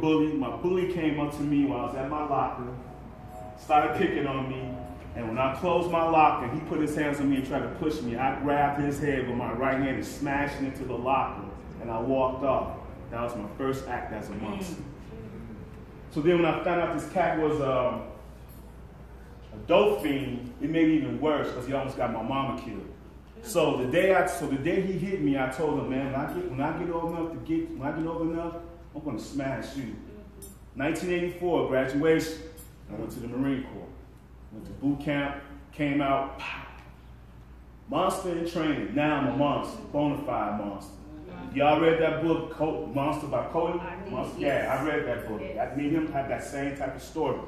My bully came up to me while I was at my locker, started picking on me, and when I closed my locker, he put his hands on me and tried to push me. I grabbed his head with my right hand and smashed it into the locker, and I walked off. That was my first act as a monster. So then when I found out this cat was a dope fiend, it made it even worse because he almost got my mama killed. So the day he hit me, I told him, man, when I get old enough, I'm gonna smash you. 1984, graduation. I went to the Marine Corps. Went to boot camp, came out, pow. Monster in training. Now I'm a monster, bona fide monster. Y'all read that book, Monster by Cody? Yeah, I read that book. Me and him had that same type of story.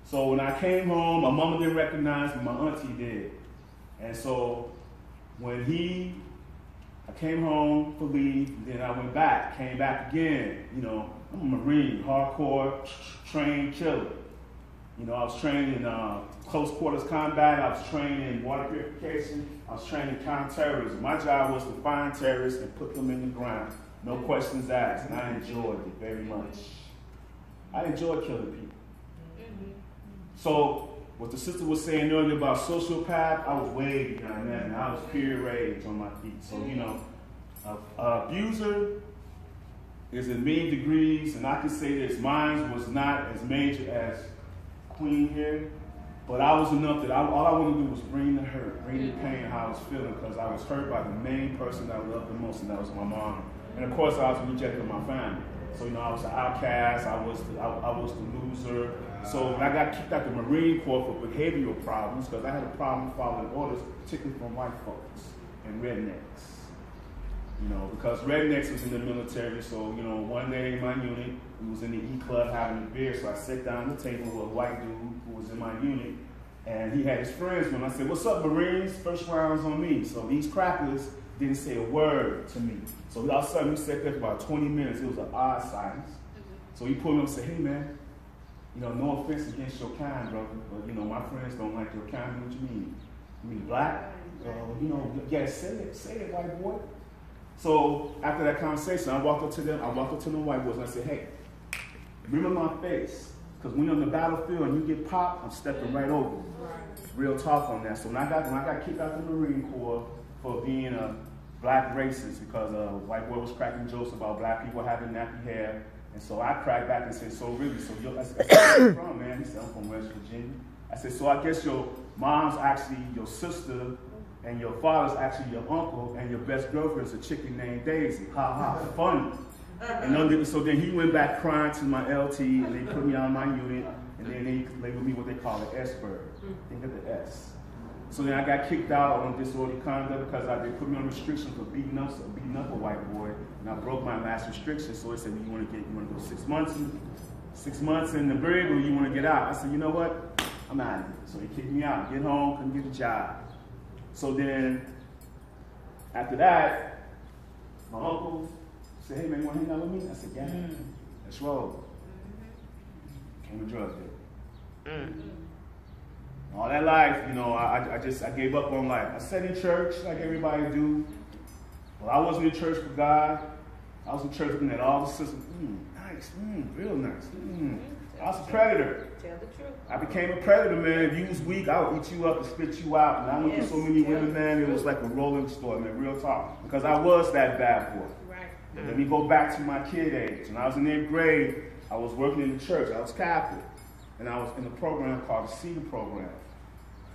So when I came home, my mama didn't recognize me, my auntie did. And so when I came home for leave, then I went back, came back again. You know, I'm a Marine, hardcore, trained killer. You know, I was trained in close quarters combat, I was trained in water purification, I was trained in counterterrorism. My job was to find terrorists and put them in the ground. No questions asked, and I enjoyed it very much. I enjoy killing people. So, what the sister was saying earlier about sociopath, I was way beyond that, and I was pure rage on my feet. So, you know, abuser is in many degrees, and I can say this, mine was not as major as Queen here, but I was enough that all I wanted to do was bring the hurt, bring the pain, how I was feeling, because I was hurt by the main person that I loved the most, and that was my mom. And of course, I was rejected by my family. So, you know, I was an outcast, I was the loser. So when I got kicked out of the Marine Corps for behavioral problems, because I had a problem following orders, particularly from white folks and rednecks. You know, because rednecks was in the military, so, you know, one day in my unit, we was in the E Club having a beer, so I sat down at the table with a white dude who was in my unit, and he had his friends with him. I said, "What's up, Marines? First round's on me." So these crackers didn't say a word to me. So all of a sudden, we sat there for about 20 minutes. It was an odd silence. So he pulled me up and said, "Hey, man, you know, no offense against your kind, brother, but, you know, my friends don't like your kind. What you mean? You mean black? You know, yeah, say it, white boy." So after that conversation, I walked up to the white boys and I said, "Hey, remember my face, because when you're on the battlefield and you get popped, I'm stepping right over you." Real talk on that. So when I got kicked out of the Marine Corps for being a black racist, because a white boy was cracking jokes about black people having nappy hair, and so I cracked back and said, "So really, so I said, where you from, man?" He said, "I'm from West Virginia." I said, "So I guess your mom's actually your sister, and your father's actually your uncle, and your best girlfriend's a chicken named Daisy. Ha ha, funny." And so then he went back crying to my LT, and they put me on my unit, and then they labeled me what they call an S-bird. Think of the S. So then I got kicked out on disorderly conduct because they put me on restriction for beating up a white boy, and I broke my last restriction. So they said, "You want to go 6 months in the brig, or you want to get out?" I said, "You know what? I'm out of here." So they kicked me out. Get home, couldn't get a job. So then, after that, my uncle said, "Hey man, you want to hang out with me?" I said, "Yeah, let's roll." Came a drug dealer. All that life, you know, I gave up on life. I sat in church like everybody do. Well, I wasn't in church for God. I was in church looking at all the systems. Nice, real nice. I was a predator. Tell the truth. I became a predator, man. If you was weak, I would eat you up and spit you out. And I went to so many women, man, it was like a rolling store, man, real talk. Because I was that bad boy. Right. Let me go back to my kid age. When I was in 8th grade, I was working in the church. I was Catholic. And I was in a program called the Cedar Program.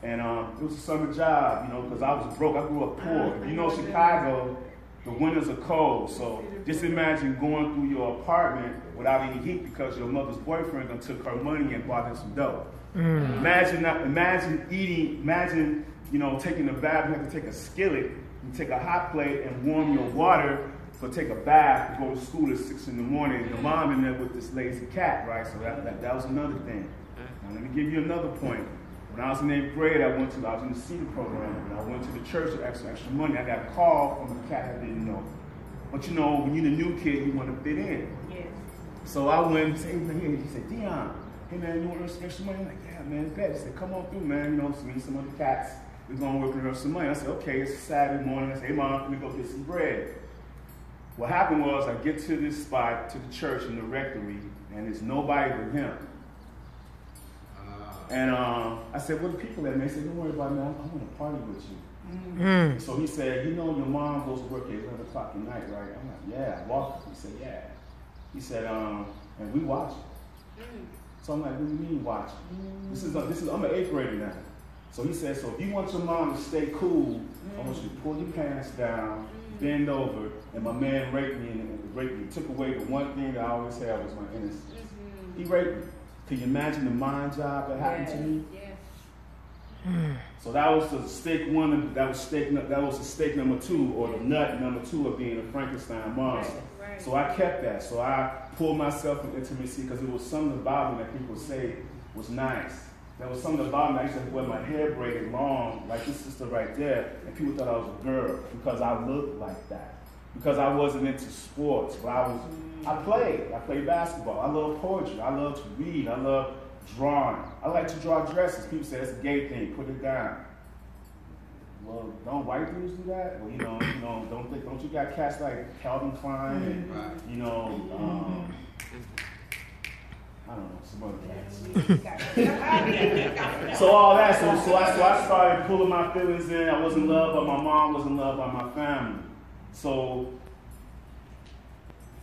And it was a summer job, you know, because I was broke. I grew up poor. If you know Chicago, the winters are cold. So just imagine going through your apartment without any heat because your mother's boyfriend done took her money and bought her some dope. Imagine eating, you know, taking a bath. You have to take a skillet, you take a hot plate and warm your water to take a bath to go to school at 6 in the morning. The mom in there with this lazy cat, right? So that was another thing. Now let me give you another point. When I was in 8th grade, I was in the Cedar Program, and I went to the church for extra money. I got a call from a cat I didn't know. But you know, when you're the new kid, you want to fit in. Yes. So I went and said, he said, "Dion, hey man, you want to earn some extra money?" I'm like, "Yeah, man, bet." He said, "Come on through, man. You know, me and some other cats, we're going to work and earn some money." I said, "Okay, it's Saturday morning." I said, "Hey, Mom, let me go get some bread." what happened was I get to this spot, to the church in the rectory, and there's nobody but him. And I said, "Where the people at?" And they said, "Don't worry about it, man. I want to party with you." So he said, "You know your mom goes to work at 11 o'clock at night, right?" I'm like, "Yeah." I walked up. He said, "Yeah." He said, "And we watch it." So I'm like, "What do you mean watch it?" This is I'm an 8th grader now. So he said, "So if you want your mom to stay cool, I want you to pull your pants down, bend over." And my man raped me and took away the one thing that I always had was my innocence. He raped me. Can you imagine the mind job that happened to me? So that was the stake one. That was the stake number 2, or the nut number 2 of being a Frankenstein monster. Right. So I kept that. So I pulled myself from intimacy because it was something about me that people say was nice. There was something about me. I used to wear my hair braided long, like this sister right there, and people thought I was a girl because I looked like that. Because I wasn't into sports, but I played basketball. I love poetry. I love to read. I love drawing. I like to draw dresses. People say it's a gay thing. Put it down. Well, don't white dudes do that? Well, don't you got cats like Calvin Klein and I don't know, some other cats. So all that. So I started pulling my feelings in. I wasn't loved by my mom. Wasn't loved by my family. So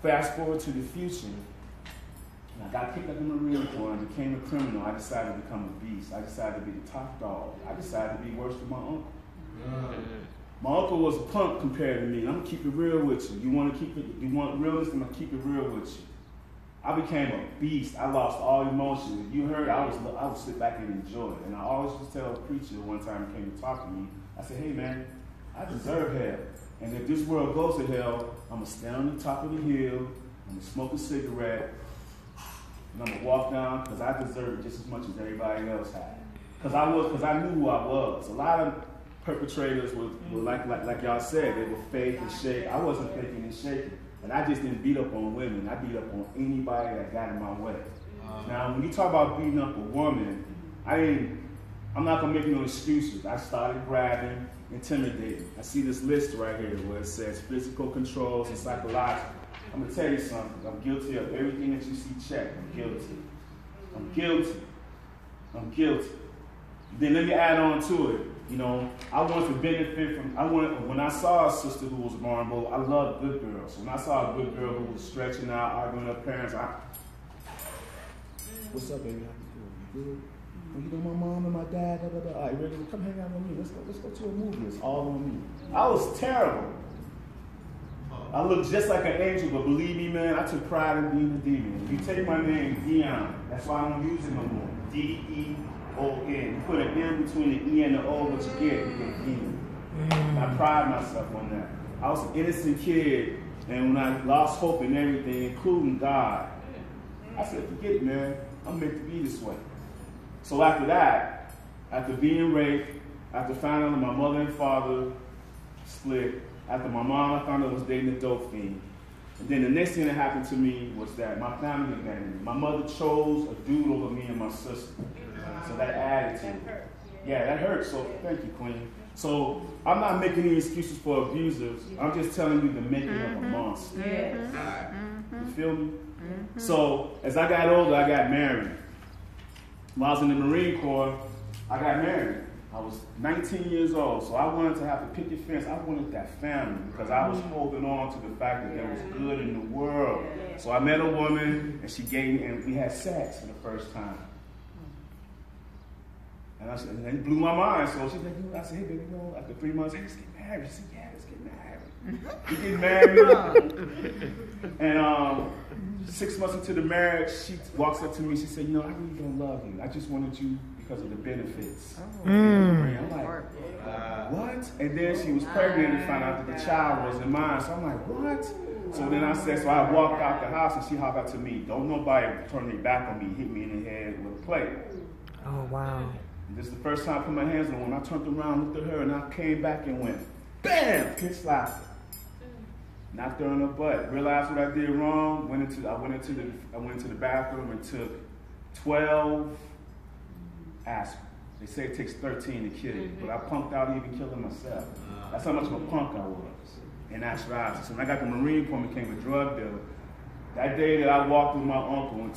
fast forward to the future. I got kicked out of the Marine Corps and became a criminal. I decided to become a beast. I decided to be the top dog. I decided to be worse than my uncle. My uncle was a punk compared to me. I'm gonna keep it real with you. You want realness? I'm gonna keep it real with you. I became a beast. I lost all emotion. If you heard, I would sit back and enjoy it. And I always used to tell a preacher one time he came to talk to me. I said, "Hey man, I deserve hell. And if this world goes to hell, I'm gonna stand on the top of the hill. I'm gonna smoke a cigarette." And I'm gonna walk down because I deserve it just as much as everybody else had. Because I knew who I was. A lot of perpetrators were like y'all said, they were fake and shake. I wasn't faking and shaking. And I just didn't beat up on women. I beat up on anybody that got in my way. Now, when you talk about beating up a woman, I'm not gonna make no excuses. I started grabbing, intimidating. I see this list right here where it says physical controls and psychological. I'm gonna tell you something. I'm guilty of everything that you see checked. I'm guilty. I'm guilty. I'm guilty. Then let me add on to it. I wanted to benefit from. When I saw a sister who was vulnerable, I love good girls. When I saw a good girl who was stretching out, arguing with her parents, what's up, baby? How you doing? You good? My mom and my dad. All right, ready? Come hang out with me. Let's go to a movie. It's all on me. I was terrible. I looked just like an angel, but believe me, man, I took pride in being a demon. If you take my name, Dion, that's why I don't use it no more. D-E-O-N. You put an N between the E and the O, what you get demon. I pride myself on that. I was an innocent kid, and when I lost hope in everything, including God, I said, forget it, man. I'm meant to be this way. So after that, after being raped, after finding out my mother and father split, after my mom, I found out was dating a dope fiend. And then the next thing that happened to me was that my family abandoned me. My mother chose a dude over me and my sister. So that added to it. Yeah, that hurt. So thank you, Queen. So I'm not making any excuses for abusers. I'm just telling you the making of a monster. You feel me? So as I got older, I got married. When I was in the Marine Corps, I got married. I was 19 years old, so I wanted to have a picket fence. I wanted that family because I was holding on to the fact that there was good in the world. So I met a woman, and she gave me, and we had sex for the first time. And it blew my mind. So she said, I said, hey, baby, after 3 months, hey, let's get married. She said, yeah, let's get married. We get married. And 6 months into the marriage, she walks up to me. She said, I really don't love you. I just wanted you because of the benefits. I'm like, what? And then she was pregnant and found out that the child wasn't mine. So I'm like, what? So then I walked out the house and she hopped out to me. Don't nobody turn their back on me, hit me in the head with a plate. Oh, wow. And this is the first time I put my hands on her. When I turned around, looked at her, and I came back and went, bam, pitch slapped her. Knocked her on her butt. Realized what I did wrong. I went into the bathroom and took 12 aspirin. They say it takes 13 to kill you, but I punked out even killing myself. That's how much of a punk I was. in actuality. So when I got the Marine Corps and became a drug dealer, that day that I walked with my uncle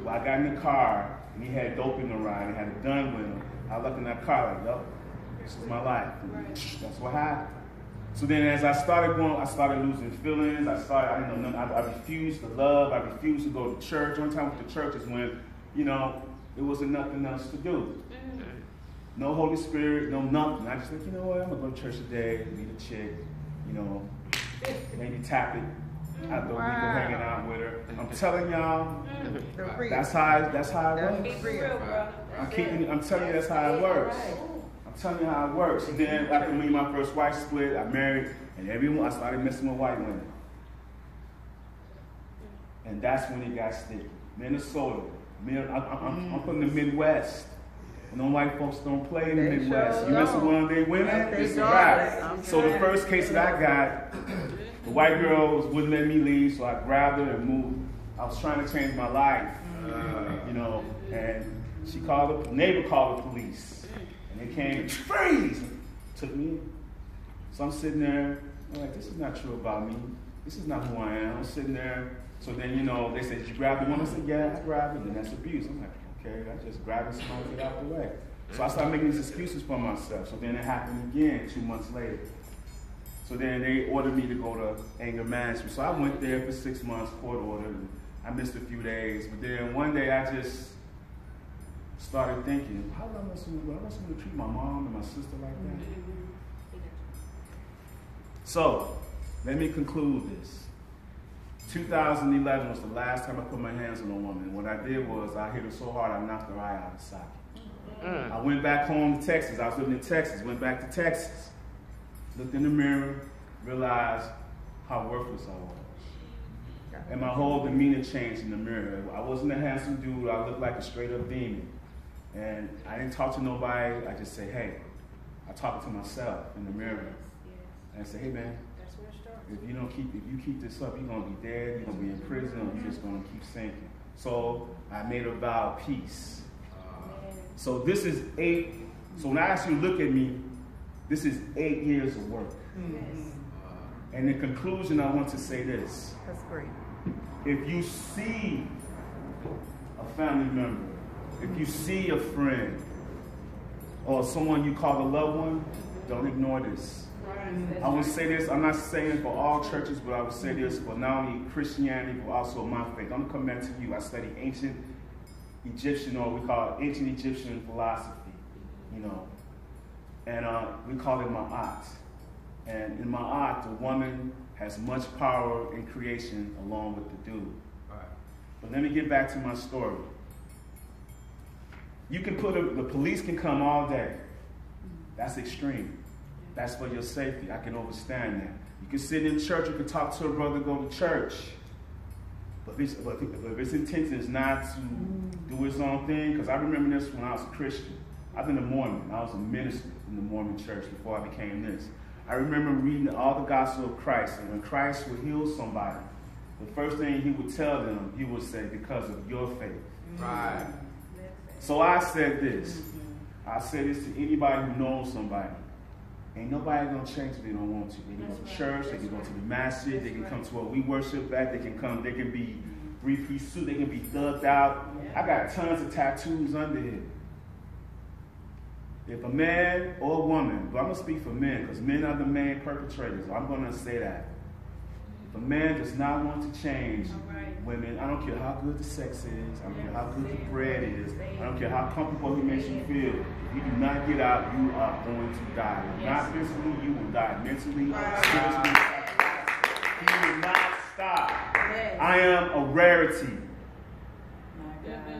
I got in the car and he had dope in the ride and had a gun with him, I looked in that car like, yup, this is my life. That's what happened. So then as I started going, I started losing feelings. I didn't know nothing. I refused to love. I refused to go to church. The only time with the church is when, you know, there wasn't nothing else to do. No Holy Spirit, no nothing. I just think, you know what, I'm going to go to church today, meet a chick, you know, maybe tap it after a week of hanging out with her. I'm telling y'all, that's how it works. I'm telling you that's how it works. I'm telling you how it works. And then after me and my first wife split, I married, and I started messing with white women. And that's when it got sticky. Minnesota. I'm from the Midwest. And them white folks don't play in the Midwest. You mess with one of their women, it's a wrap. So the first case that I got, the white girls wouldn't let me leave, so I grabbed her and moved. I was trying to change my life, you know, and the neighbor called the police. And they came and freeze! Took me in. So I'm sitting there, I'm like, this is not true about me. This is not who I am. I'm sitting there. So then, you know, they said, did you grab the woman? I said, yeah, I grabbed her. And that's abuse. I'm like, okay, I just grabbed somebody and get out the way. So I started making these excuses for myself. So then it happened again 2 months later. So then they ordered me to go to anger management. So I went there for 6 months, court ordered. And I missed a few days. But then one day I just started thinking, how am I supposed to treat my mom and my sister like that? So let me conclude this. 2011 was the last time I put my hands on a woman. And what I did was I hit her so hard I knocked her eye out of socket. I went back home to Texas. I was living in Texas. Went back to Texas. Looked in the mirror, realized how worthless I was. And my whole demeanor changed in the mirror. I wasn't a handsome dude. I looked like a straight up demon. And I didn't talk to nobody. I just say, hey. I talked to myself in the mirror. And I say, hey man, if you keep this up, you're gonna be dead, you're gonna be in prison, or you're just gonna keep sinking. So I made a vow of peace. So this is 8. So when I ask you to look at me, this is 8 years of work. And in conclusion, I want to say this. That's great. If you see a family member, if you see a friend, or someone you call a loved one, don't ignore this. I would say this, I'm not saying for all churches, but I would say this for not only Christianity, but also my faith. I'm going to come back to you. I study ancient Egyptian, or we call it ancient Egyptian philosophy, you know. And we call it Ma'at. And in Ma'at, the woman has much power in creation along with the dude. But let me get back to my story. You can the police can come all day. That's extreme. That's for your safety. I can understand that. You can sit in church, you can talk to a brother, go to church. But if his intention is not to do his own thing, because I remember this when I was a Christian. I've been a Mormon. I was a minister in the Mormon church before I became this. I remember reading all the gospel of Christ, and when Christ would heal somebody, the first thing he would tell them, he would say, because of your faith. Right. So I said this. I said this to anybody who knows somebody. Ain't nobody gonna change if they don't want to. They can go to church, they can go to the masjid, they can come to where we worship at, they can be three-piece suit, they can be thugged out. I got tons of tattoos under here. If a man or a woman, but I'm gonna speak for men, because men are the main perpetrators, I'm gonna say that. If a man does not want to change women, I don't care how good the sex is, I don't care how good the bread is, I don't care how comfortable he makes you feel. If you do not get out, you are going to die. Not physically, you will die mentally, spiritually. He will not stop. I am a rarity.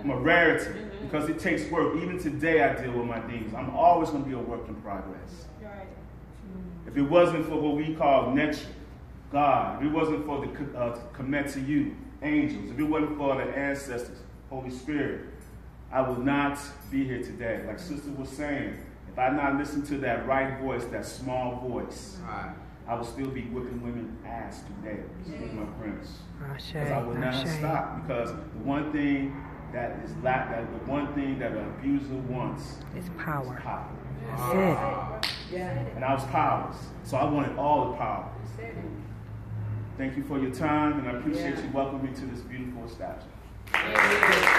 I'm a rarity because it takes work. Even today, I deal with my demons. I'm always going to be a work in progress. If it wasn't for what we call nature, God, if it wasn't for the connect to you, angels, if it wasn't for the ancestors, Holy Spirit, I would not be here today. Like Sister was saying, if I not listened to that right voice, that small voice, I would still be whipping women's ass today with my friends. Because I would not stop. Because the one thing that is the one thing that an abuser wants is power. That's it. And I was powerless. So I wanted all the power. Thank you for your time, and I appreciate you welcoming me to this beautiful establishment.